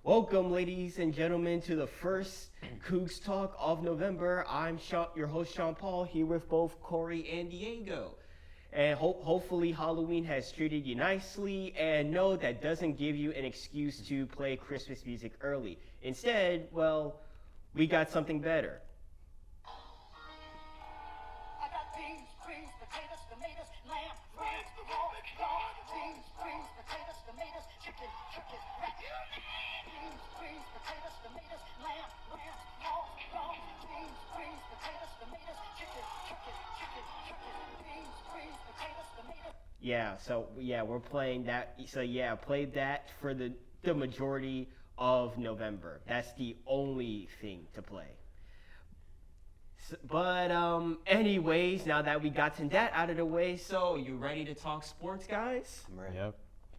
Welcome, ladies and gentlemen, to the first CoogsTalk of November. I'm your host, Sean Paul, here with both Corey and Diego. And hopefully Halloween has treated you nicely, and no, that doesn't give you an excuse to play Christmas music early. Instead, well, we got something better. I got beans, greens, potatoes, tomatoes, lamb, rams, raw, beans, greens, potatoes, tomatoes, chicken, turkey, rat. Beans, greens, potatoes, tomatoes, lamb, rams, raw, beans, greens, potatoes, tomatoes, chicken, turkey, beans, greens, potatoes, tomatoes. We're playing that. Play that for the majority of November. That's the only thing to play. But anyways, now that we gotten that out of the way, so you ready to talk sports, guys? I'm ready. Yep.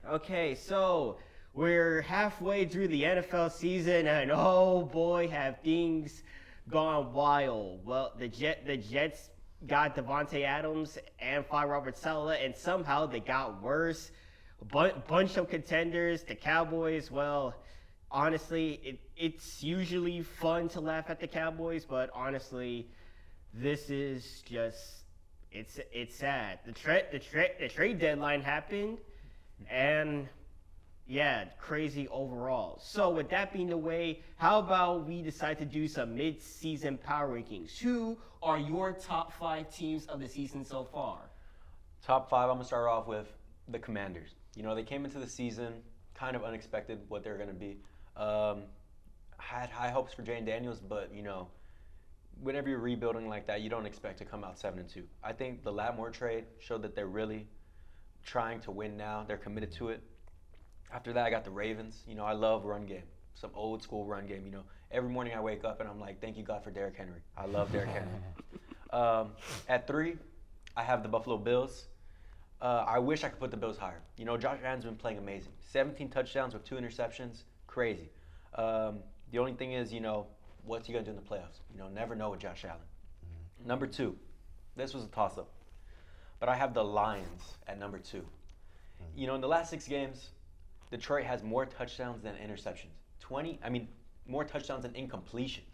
Okay, so we're halfway through the NFL season, and oh boy, have things gone wild. Well, the Jets got Devontae Adams and fired Robert Saleh, and somehow they got worse. Bunch of contenders. The Cowboys, well, honestly, it's usually fun to laugh at the Cowboys, but honestly, this is just it's sad. The trade deadline happened, and yeah, crazy overall. So with that being the way, how about we decide to do some mid-season power rankings? Who are your top 5 teams of the season so far? Top 5, I'm going to start off with the Commanders. You know, they came into the season kind of unexpected what they're going to be. Had high hopes for Jane Daniels, but, you know, whenever you're rebuilding like that, you don't expect to come out 7-2. I think the Lattimore trade showed that they're really trying to win now. They're committed to it. After that, I got the Ravens. You know, I love run game, some old school run game. You know, every morning I wake up and I'm like, thank you, God, for Derrick Henry. I love Derrick Henry. At 3, I have the Buffalo Bills. I wish I could put the Bills higher. You know, Josh Allen's been playing amazing. 17 touchdowns with 2 interceptions. Crazy. The only thing is, you know, what's he going to do in the playoffs? You know, never know with Josh Allen. Mm-hmm. Number 2, this was a toss-up. But I have the Lions at number 2. Mm-hmm. You know, in the last 6 games, Detroit has more touchdowns than interceptions. More touchdowns than incompletions.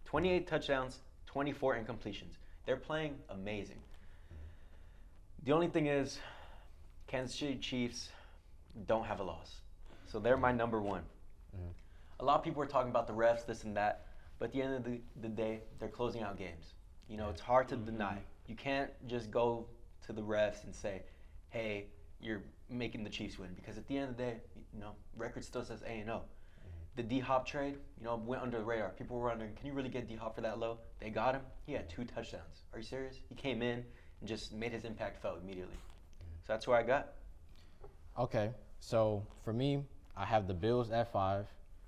28 touchdowns, 24 incompletions. They're playing amazing. The only thing is, Kansas City Chiefs don't have a loss. So they're my number 1. Mm-hmm. A lot of people are talking about the refs, this and that, but at the end of the day, they're closing out games. You know, it's hard to deny. You can't just go to the refs and say, hey, you're making the Chiefs win, because at the end of the day, you know, record still says A&0. Mm-hmm. The D-Hop trade, you know, went under the radar. People were wondering, can you really get D-Hop for that low? They got him. He had 2 touchdowns. Are you serious? He came in and just made his impact felt immediately. So that's who I got. Okay, so for me, I have the Bills at 5,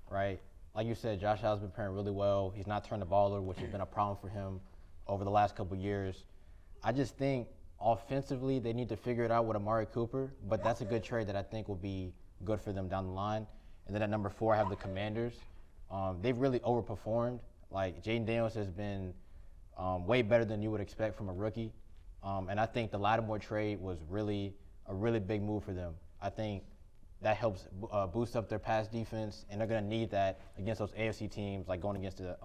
right? Like you said, Josh Allen's been playing really well. He's not turned the ball over, which has been a problem for him over the last couple of years. I just think offensively, they need to figure it out with Amari Cooper, but that's a good trade that I think will be good for them down the line. And then at number 4, I have the Commanders. They've really overperformed. Like, Jaden Daniels has been way better than you would expect from a rookie. And I think the Lattimore trade was really a really big move for them. I think that helps boost up their pass defense, and they're going to need that against those AFC teams, like going against the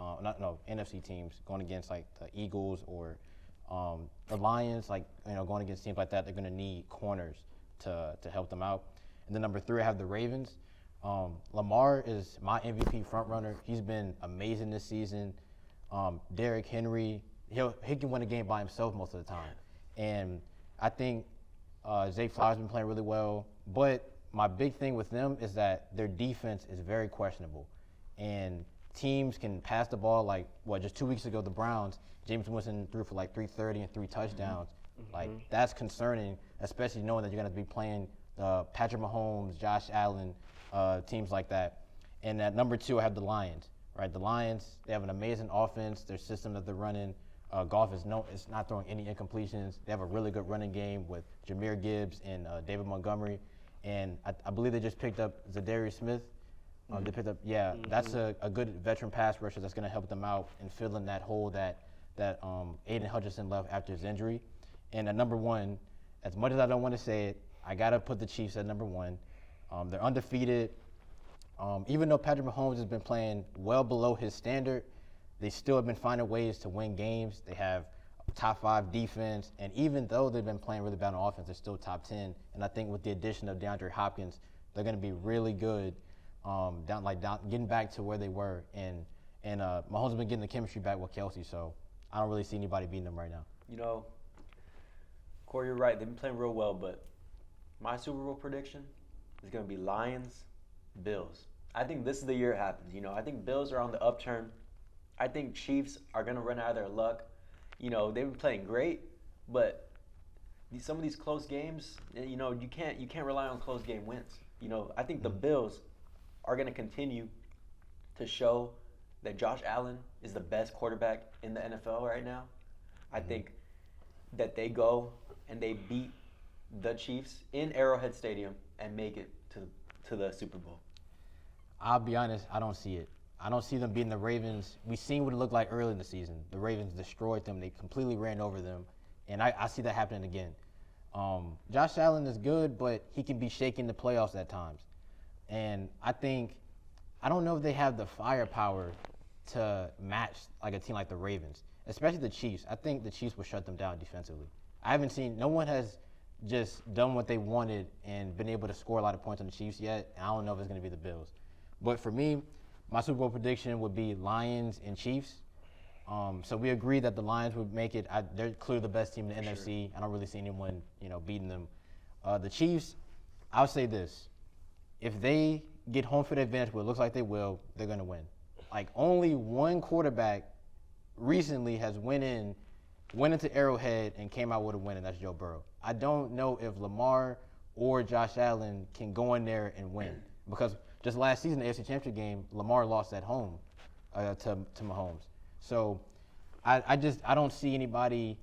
NFC teams, going against like the Eagles or the Lions, like, you know, going against teams like that. They're going to need corners to help them out. And then number 3, I have the Ravens. Lamar is my MVP frontrunner. He's been amazing this season. Derrick Henry, he can win a game by himself most of the time. And I think Zay Flowers has been playing really well. But my big thing with them is that their defense is very questionable. And teams can pass the ball like, just 2 weeks ago, the Browns, James Winston threw for like 330 and 3 touchdowns. Mm-hmm. Like, that's concerning, especially knowing that you're going to be playing Patrick Mahomes, Josh Allen, teams like that. And at number 2, I have the Lions, right? The Lions, they have an amazing offense. Their system that they're running, Goff is not throwing any incompletions. They have a really good running game with Jahmyr Gibbs and David Montgomery. And I believe they just picked up Zadarius Smith. They picked up, that's a good veteran pass rusher that's going to help them out and fill in that hole that Aiden Hutchinson left after his injury. And at number 1, as much as I don't want to say it, I got to put the Chiefs at number 1. They're undefeated. Even though Patrick Mahomes has been playing well below his standard, they still have been finding ways to win games. They have top 5 defense, and even though they've been playing really bad on offense, they're still top 10. And I think with the addition of DeAndre Hopkins, they're going to be really good, getting back to where they were. And Mahomes has been getting the chemistry back with Kelsey, so I don't really see anybody beating them right now. You know, Corey, you're right. They've been playing real well, but my Super Bowl prediction is going to be Lions, Bills. I think this is the year it happens. You know, I think Bills are on the upturn. I think Chiefs are going to run out of their luck. You know, they've been playing great, but some of these close games, you know, you can't rely on close game wins. You know, I think the Bills are going to continue to show that Josh Allen is the best quarterback in the NFL right now. I think that they go and they beat the Chiefs in Arrowhead Stadium and make it to the Super Bowl. I'll be honest, I don't see it. I don't see them beating the Ravens. We've seen what it looked like early in the season. The Ravens destroyed them. They completely ran over them. And I see that happening again. Josh Allen is good, but he can be shaky in the playoffs at times. And I don't know if they have the firepower to match like a team like the Ravens, especially the Chiefs. I think the Chiefs will shut them down defensively. No one has just done what they wanted and been able to score a lot of points on the Chiefs yet. And I don't know if it's going to be the Bills. But for me, my Super Bowl prediction would be Lions and Chiefs. So we agree that the Lions would make it. They're clearly the best team in the NFC. I don't really see anyone, beating them. The Chiefs, I'll say this. If they get home field advantage, what it looks like they will, they're going to win. Like, only one quarterback recently has went into Arrowhead and came out with a win, and that's Joe Burrow. I don't know if Lamar or Josh Allen can go in there and win, because just last season, the AFC Championship game, Lamar lost at home to Mahomes. So I don't see anybody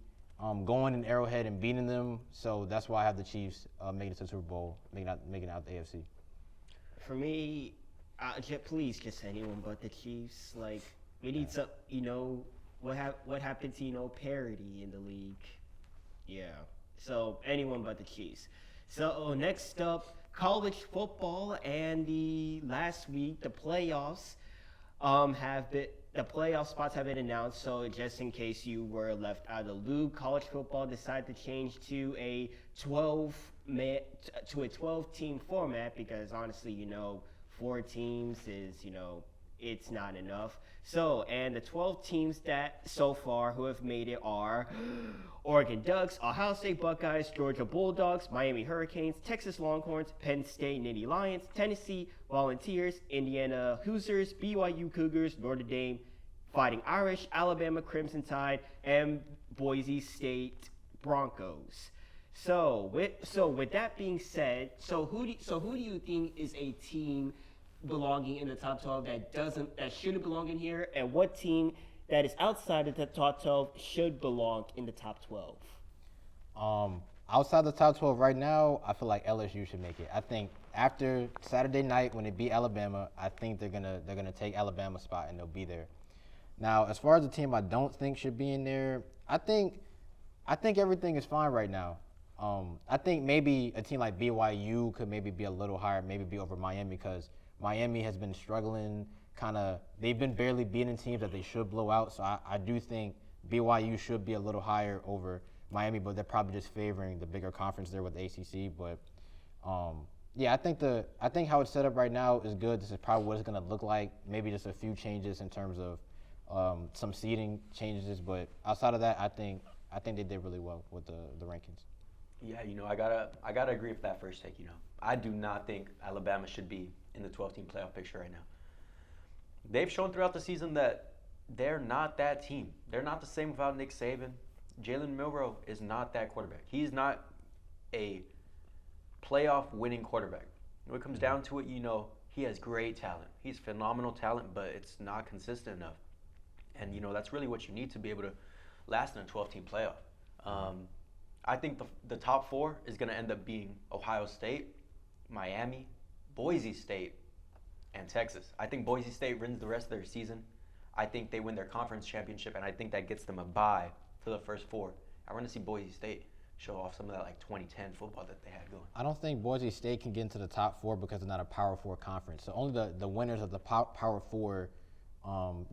going in Arrowhead and beating them. So that's why I have the Chiefs making it to the Super Bowl, making it out the AFC. For me, please just anyone but the Chiefs. Like, we need some, what happened to, parity in the league. Yeah. So anyone but the Chiefs. So next up, college football, and last week the playoffs the playoff spots have been announced. So just in case you were left out of the loop, college football decided to change to a 12-team format because honestly, 4 teams is it's not enough. So, and the 12 teams that so far who have made it are Oregon Ducks, Ohio State Buckeyes, Georgia Bulldogs, Miami Hurricanes, Texas Longhorns, Penn State Nittany Lions, Tennessee Volunteers, Indiana Hoosiers, BYU Cougars, Notre Dame Fighting Irish, Alabama Crimson Tide, and Boise State Broncos. So with that being said, who do you think is a team belonging in the top 12 that shouldn't belong in here, and what team that is outside of the top 12 should belong in the top 12? Outside the top 12 right now, I feel like LSU should make it. I think after Saturday night when they beat Alabama, I think they're gonna take Alabama's spot and they'll be there. Now, as far as the team I don't think should be in there, I think everything is fine right now. I think maybe a team like BYU could maybe be a little higher, maybe be over Miami, because Miami has been struggling. They've been barely beating teams that they should blow out. So I do think BYU should be a little higher over Miami, but they're probably just favoring the bigger conference there with the ACC. But I think how it's set up right now is good. This is probably what it's going to look like. Maybe just a few changes in terms of some seeding changes, but outside of that, I think they did really well with the rankings. Yeah, I gotta agree with that first take. I do not think Alabama should be in the 12-team playoff picture right now. They've shown throughout the season that they're not that team. They're not the same without Nick Saban. Jalen Milroe is not that quarterback. He's not a playoff winning quarterback. When it comes down to it, he has great talent. He's phenomenal talent, but it's not consistent enough. And, that's really what you need to be able to last in a 12-team playoff. I think the top 4 is going to end up being Ohio State, Miami, Boise State, and Texas. I think Boise State wins the rest of their season. I think they win their conference championship, and I think that gets them a bye to the first 4. I want to see Boise State show off some of that like 2010 football that they had going. I don't think Boise State can get into the top 4 because they're not a Power 4 conference. So only the winners of the Power 4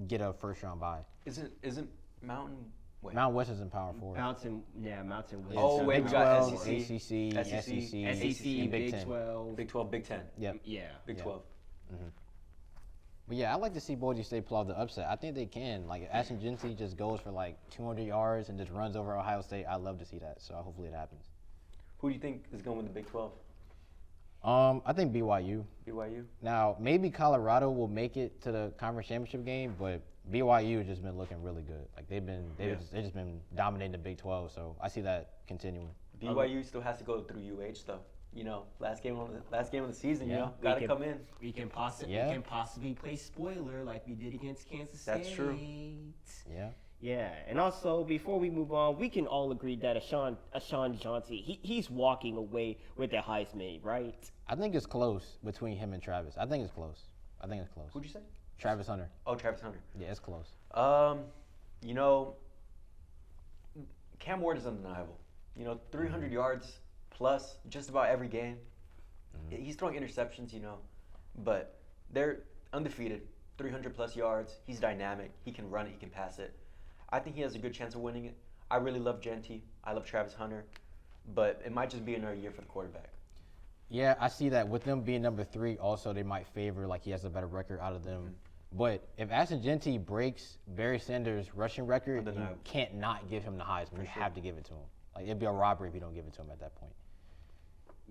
get a first-round bye. Isn't Mountain? Wait. Mount West is in Power 4. Mountain West. Oh, wait, we got SEC. ACC, SEC, and Big Ten. 12. Big 12, Big 10. Yep. Yeah. Big 12. But yeah, I like to see Boise State pull off the upset. I think they can. Like, if Ashton Genty just goes for like 200 yards and just runs over Ohio State, I'd love to see that. So hopefully it happens. Who do you think is going to win the Big 12? I think BYU. BYU? Now, maybe Colorado will make it to the conference championship game, but BYU has just been looking really good. Like they've just been dominating the Big 12. So I see that continuing. BYU still has to go through UH though. You know, last game of the season. Yeah. You know, gotta come in. We can possibly play spoiler like we did against Kansas State. That's true. Yeah. Yeah, and also before we move on, we can all agree that Ashawn Johnson, he's walking away with the Heisman, right? I think it's close between him and Travis. I think it's close. Who'd you say? Travis Hunter. Oh, Travis Hunter. Yeah, it's close. You know, Cam Ward is undeniable. You know, 300 yards plus just about every game. He's throwing interceptions, you know, but they're undefeated. 300 plus yards. He's dynamic. He can run it. He can pass it. I think he has a good chance of winning it. I really love Genty. I love Travis Hunter, but it might just be another year for the quarterback. Yeah, I see that. With them being number 3, also they might favor like he has a better record out of them. But if Ashton Genty breaks Barry Sanders' rushing record, you can't not give him the Heisman. You have to give it to him. Like it'd be a robbery if you don't give it to him at that point.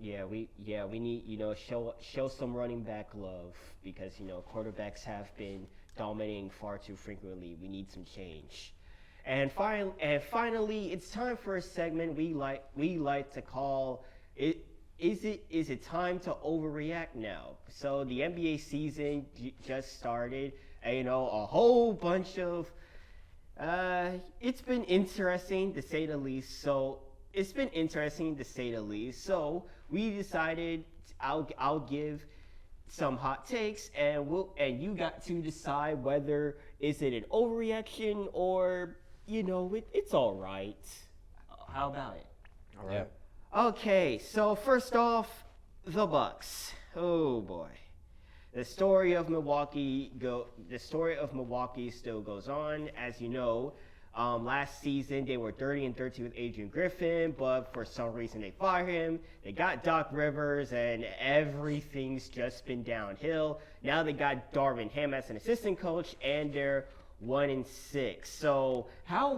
Yeah, we need show some running back love because quarterbacks have been dominating far too frequently. We need some change. And finally, it's time for a segment we like to call it. Is it time to overreact now? So the NBA season just started. And, a whole bunch of it's been interesting to say the least. So we decided I'll give some hot takes, and you got to decide whether is it an overreaction or it's all right. How about it? All right. Yeah. Okay, so first off, the Bucks. Oh boy, the story of Milwaukee still goes on. As you know, last season they were 30-13 with Adrian Griffin, but for some reason they fired him. They got Doc Rivers, and everything's just been downhill. Now they got Darvin Ham as an assistant coach, and they're 1-6. So how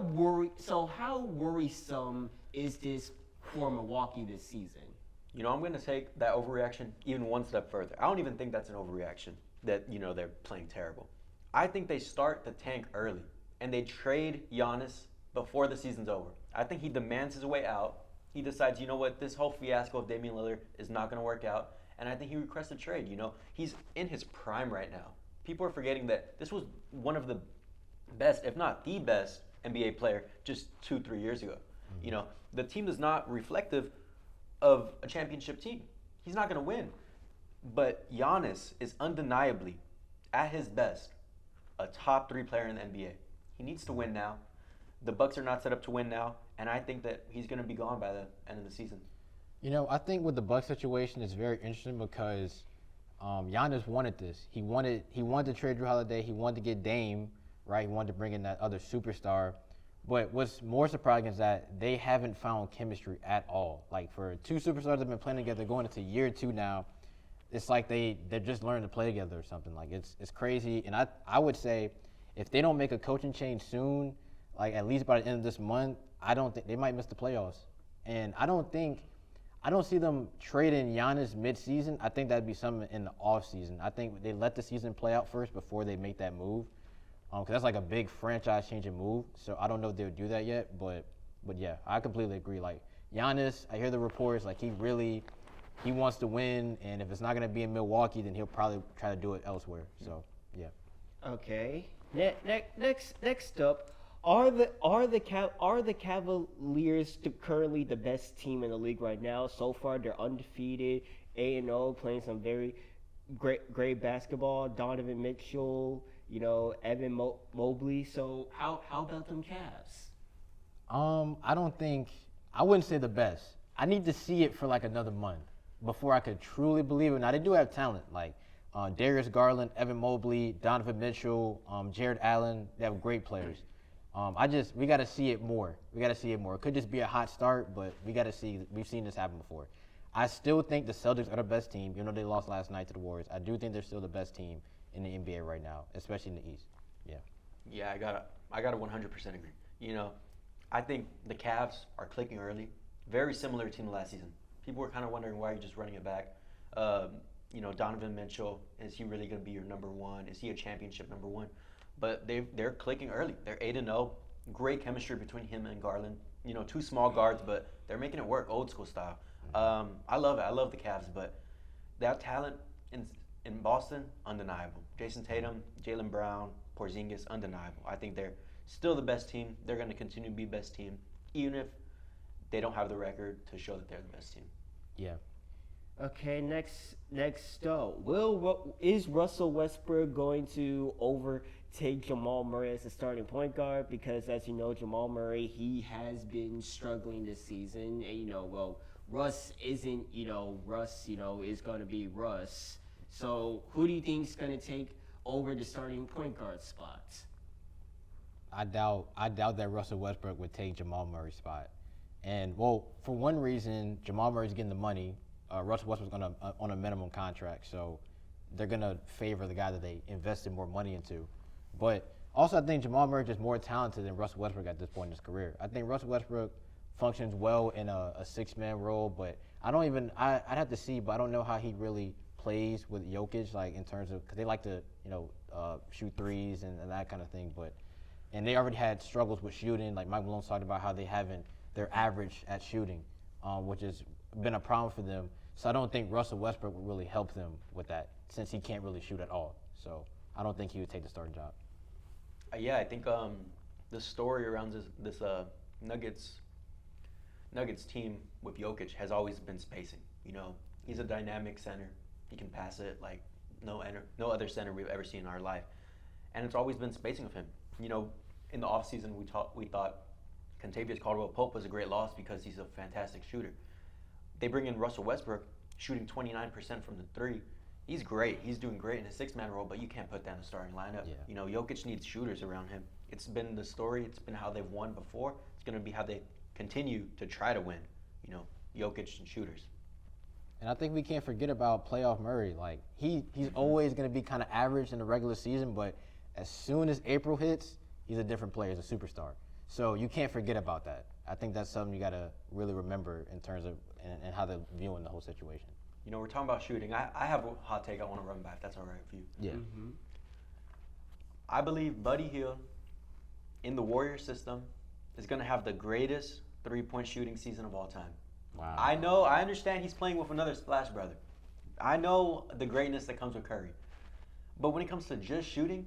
worrisome is this for Milwaukee this season? You know, I'm going to take that overreaction even one step further. I don't even think that's an overreaction that, they're playing terrible. I think they start the tank early and they trade Giannis before the season's over. I think he demands his way out. He decides, this whole fiasco of Damian Lillard is not going to work out. And I think he requests a trade. He's in his prime right now. People are forgetting that this was one of the best, if not the best, NBA player just 2-3 years ago. The team is not reflective of a championship team. He's not going to win. But Giannis is undeniably, at his best, a top 3 player in the NBA. He needs to win now. The Bucks are not set up to win now, and I think that he's going to be gone by the end of the season. I think with the Bucks situation, it's very interesting because Giannis wanted this. He wanted to trade Drew Holiday. He wanted to get Dame, right? He wanted to bring in that other superstar. But what's more surprising is that they haven't found chemistry at all. Like for 2 superstars that have been playing together going into year 2 now, it's like they're just learning to play together or something. Like it's crazy. And I would say if they don't make a coaching change soon, like at least by the end of this month, I don't think they might miss the playoffs. And I don't see them trading Giannis mid-season. I think that'd be something in the off-season. I think they let the season play out first before they make that move. Because that's like a big franchise-changing move. So I don't know if they would do that yet. But yeah, I completely agree. Like Giannis, I hear the reports, like he wants to win. And if it's not going to be in Milwaukee, then he'll probably try to do it elsewhere. So, yeah. Okay. Next up, are the Cavaliers currently the best team in the league right now? So far, they're undefeated, 8-0, playing some very great basketball. Donovan Mitchell, Evan Mobley. So how about them Cavs? I don't think I wouldn't say the best. I need to see it for like another month before I could truly believe it. Now, they do have talent, like Darius Garland, Evan Mobley, Donovan Mitchell, Jared Allen. They have great players. We got to see it more. It could just be a hot start, but we got to see. We've seen this happen before. I still think the Celtics are the best team, even though they lost last night to the Warriors. I do think they're still the best team in the NBA right now, especially in the East. Yeah. Yeah, I gotta 100% agree. You know, I think the Cavs are clicking early. Very similar team to last season. People were kind of wondering why you're just running it back. You know, Donovan Mitchell, is he really going to be your number one? Is he a championship number one? But they're clicking early. They're 8-0. Great chemistry between him and Garland. You know, two small guards, but they're making it work, old school style. I love it. I love the Cavs, but that talent in Boston, undeniable. Jason Tatum, Jaylen Brown, Porzingis, undeniable. I think they're still the best team. They're going to continue to be the best team, even if they don't have the record to show that they're the best team. Yeah. Okay, next is Russell Westbrook going to overtake Jamal Murray as a starting point guard? Because as you know, Jamal Murray, he has been struggling this season, and Russ isn't, Russ, is going to be Russ. So who do you think is going to take over the starting point guard spots? I doubt that Russell Westbrook would take Jamal Murray's spot. And, well, for one reason, Jamal Murray's getting the money. Russell Westbrook's on a minimum contract, so they're going to favor the guy that they invested more money into. But also, I think Jamal Murray is more talented than Russell Westbrook at this point in his career. I think Russell Westbrook functions well in a six-man role, but I'd have to see, but I don't know how he really plays with Jokic, like in terms of, because they like to, shoot threes and that kind of thing. And they already had struggles with shooting. Like Mike Malone's talked about how they're average at shooting, which has been a problem for them. So I don't think Russell Westbrook would really help them with that, since he can't really shoot at all. So I don't think he would take the starting job. Yeah, I think the story around this Nuggets team with Jokic has always been spacing. He's a dynamic center. He can pass it like no other center we've ever seen in our life, and it's always been spacing of him. In the offseason, we thought Kentavious Caldwell-Pope was a great loss because he's a fantastic shooter. They bring in Russell Westbrook, shooting 29% from the three. He's great. He's doing great in a six-man role, but you can't put that in a starting lineup. Yeah. Jokic needs shooters around him. It's been the story. It's been how they've won before. It's going to be how they continue to try to win. Jokic and shooters. And I think we can't forget about playoff Murray. Like he's always going to be kind of average in the regular season, but as soon as April hits, he's a different player. He's a superstar. So you can't forget about that. I think that's something you got to really remember in terms of and how they're viewing the whole situation. We're talking about shooting. I have a hot take I want to run back. That's all right with you. Yeah. Mm-hmm. I believe Buddy Hield in the Warriors system is going to have the greatest three-point shooting season of all time. Wow. I understand he's playing with another Splash brother. I know the greatness that comes with Curry. But when it comes to just shooting,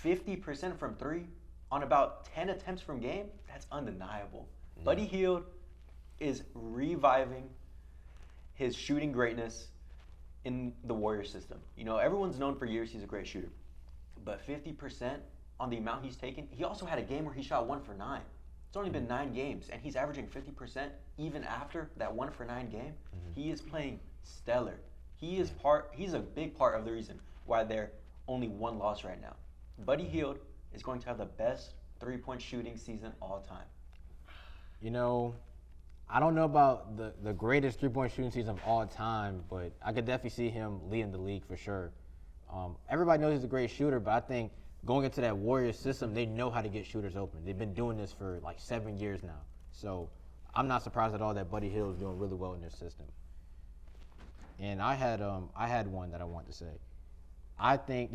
50% from three on about 10 attempts from game, that's undeniable. Mm. Buddy Hield is reviving his shooting greatness in the Warriors system. Everyone's known for years he's a great shooter. But 50% on the amount he's taken, he also had a game where he shot 1 for 9. It's only been 9 games, and he's averaging 50% even after that 1 for 9 game. Mm-hmm. He is playing stellar. He's a big part of the reason why they're only 1 loss right now. Buddy Hield is going to have the best three-point shooting season all time. I don't know about the greatest three-point shooting season of all time, but I could definitely see him leading the league for sure. Everybody knows he's a great shooter, but I think going into that Warriors system, they know how to get shooters open. They've been doing this for like 7 years now. So I'm not surprised at all that Buddy Hield is doing really well in their system. And I had one that I want to say. I think,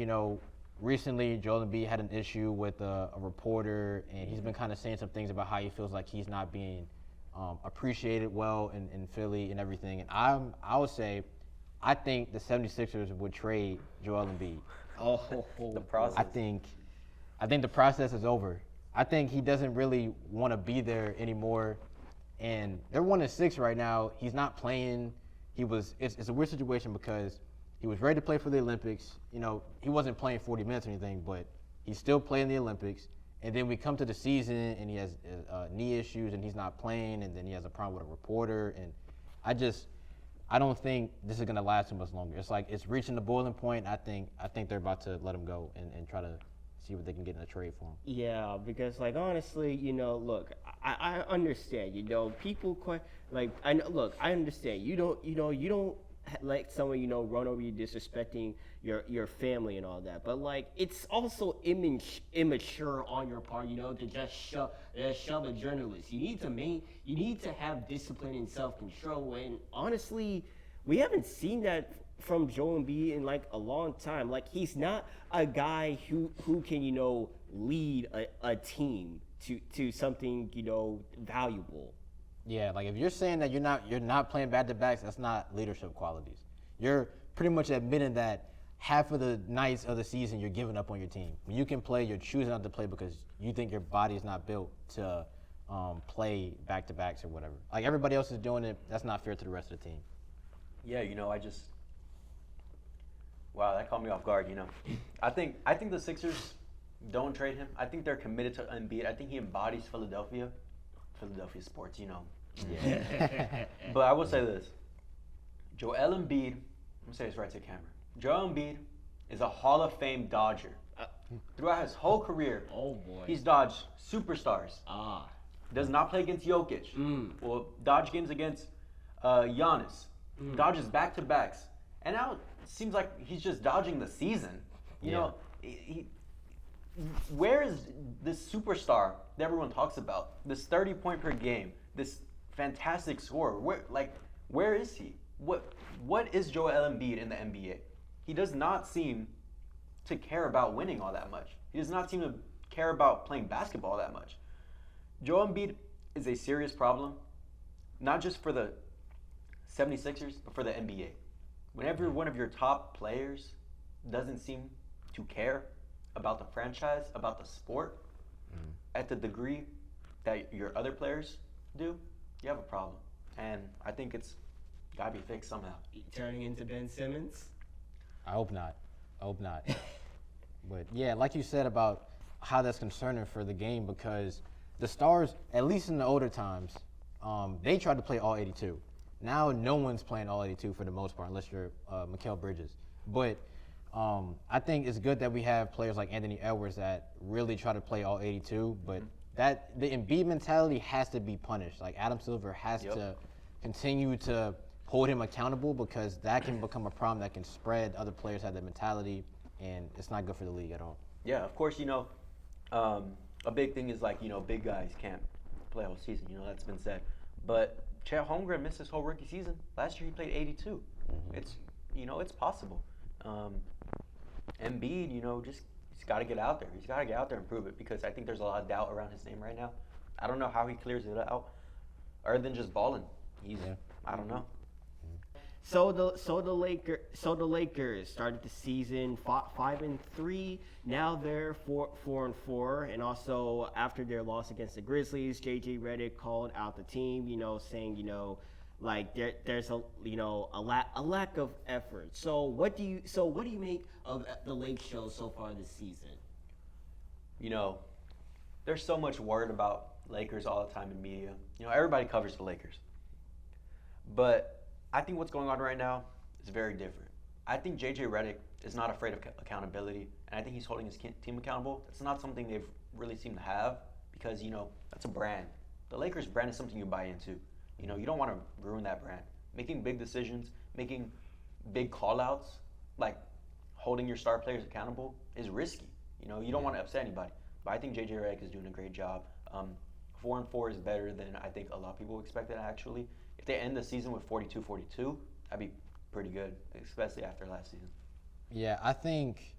recently Joel Embiid had an issue with a reporter, and he's been kind of saying some things about how he feels like he's not being appreciated well in Philly and everything. And I would say, I think the 76ers would trade Joel Embiid. The process. I think the process is over. I think he doesn't really want to be there anymore. And they're 1-6 right now. He's not playing. It's a weird situation because he was ready to play for the Olympics. He wasn't playing 40 minutes or anything, but he's still playing the Olympics. And then we come to the season and he has knee issues and he's not playing, and then he has a problem with a reporter. And I don't think this is gonna last too much longer. It's like it's reaching the boiling point. I think they're about to let him go and try to see what they can get in a trade for him. Yeah, because like honestly, look, I understand. People I understand. You don't let someone run over you disrespecting your family and all that. But like it's also immature on your part, to just shove a journalist. You need to have discipline and self-control. And honestly, we haven't seen that from Joel Embiid in like a long time. Like he's not a guy who can lead a team to something valuable. Yeah, like if you're saying that you're not playing back-to-backs, that's not leadership qualities. You're pretty much admitting that half of the nights of the season you're giving up on your team. When you can play, you're choosing not to play because you think your body is not built to play back-to-backs or whatever. Like everybody else is doing it, that's not fair to the rest of the team. Yeah, wow, that caught me off guard. I think the Sixers don't trade him. I think they're committed to Embiid. I think he embodies Philadelphia sports. Yeah. But I will say this: Joel Embiid. I'm gonna say this right to the camera. Joel Embiid is a Hall of Fame Dodger. Throughout his whole career, Oh boy. he's dodged superstars. Does not play against Jokic. Will dodge games against Giannis. Dodges back-to-backs. And now it seems like he's just dodging the season. Where is this superstar that everyone talks about? This 30-point per game, this fantastic scorer. Where is he? What is Joel Embiid in the NBA? He does not seem to care about winning all that much. He does not seem to care about playing basketball that much. Joel Embiid is a serious problem, not just for the 76ers, but for the NBA. Whenever one of your top players doesn't seem to care about the franchise, about the sport, at the degree that your other players do, you have a problem. And I think it's got to be fixed somehow. Turning into Ben Simmons? I hope not. But yeah, like you said about how that's concerning for the game, because the Stars, at least in the older times, they tried to play all 82. Now no one's playing all 82 for the most part, unless you're Mikal Bridges. But I think it's good that we have players like Anthony Edwards that really try to play all 82. But that the Embiid mentality has to be punished. Like Adam Silver has to continue to hold him accountable, because that can become a problem that can spread. Other players have that mentality, and it's not good for the league at all. Yeah, of course, a big thing is big guys can't play all season. That's been said. But Chet Holmgren missed his whole rookie season. Last year he played 82. It's possible. Embiid, he's got to get out there. He's got to get out there and prove it, because I think there's a lot of doubt around his name right now. I don't know how he clears it out, other than just balling. I don't know. So the Lakers started the season 5-3. Now they're 4-4, and also after their loss against the Grizzlies, JJ Redick called out the team, saying like there's a lack of effort. So what do you make of the Lake show so far this season? There's so much word about Lakers all the time in media. Everybody covers the Lakers, but I think what's going on right now is very different. I think JJ Redick is not afraid of accountability, and I think he's holding his team accountable. It's not something they've really seemed to have, because that's a brand. The Lakers brand is something you buy into. You don't want to ruin that brand. Making big decisions, making big call-outs, like holding your star players accountable, is risky. You don't want to upset anybody. But I think JJ Redick is doing a great job. 4-4 is better than I think a lot of people expected, actually. If they end the season with 42-42, that'd be pretty good, especially after last season. Yeah, I think,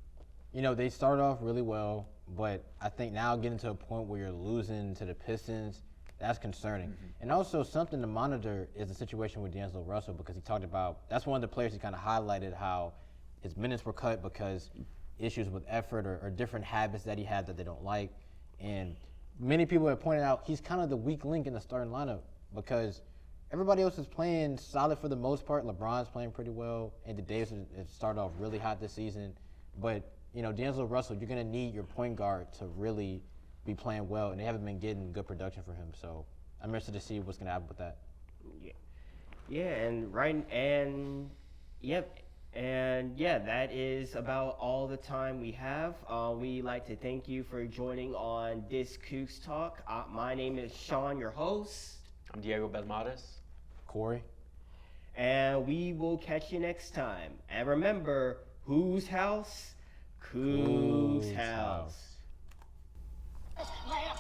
they started off really well, but I think now getting to a point where you're losing to the Pistons, that's concerning. And also something to monitor is the situation with D'Angelo Russell, because he talked about, that's one of the players he kind of highlighted how his minutes were cut because issues with effort or different habits that he had that they don't like. And many people have pointed out he's kind of the weak link in the starting lineup, because everybody else is playing solid for the most part. LeBron's playing pretty well. Anthony Davis has started off really hot this season. But, D'Angelo Russell, you're going to need your point guard to really be playing well, and they haven't been getting good production for him. So I'm interested to see what's going to happen with that. That is about all the time we have. We'd like to thank you for joining on this CoogsTalk. My name is Sean, your host. I'm Diego Belmares. Corey? And we will catch you next time. And remember, whose house? Cougs' house. Lamb,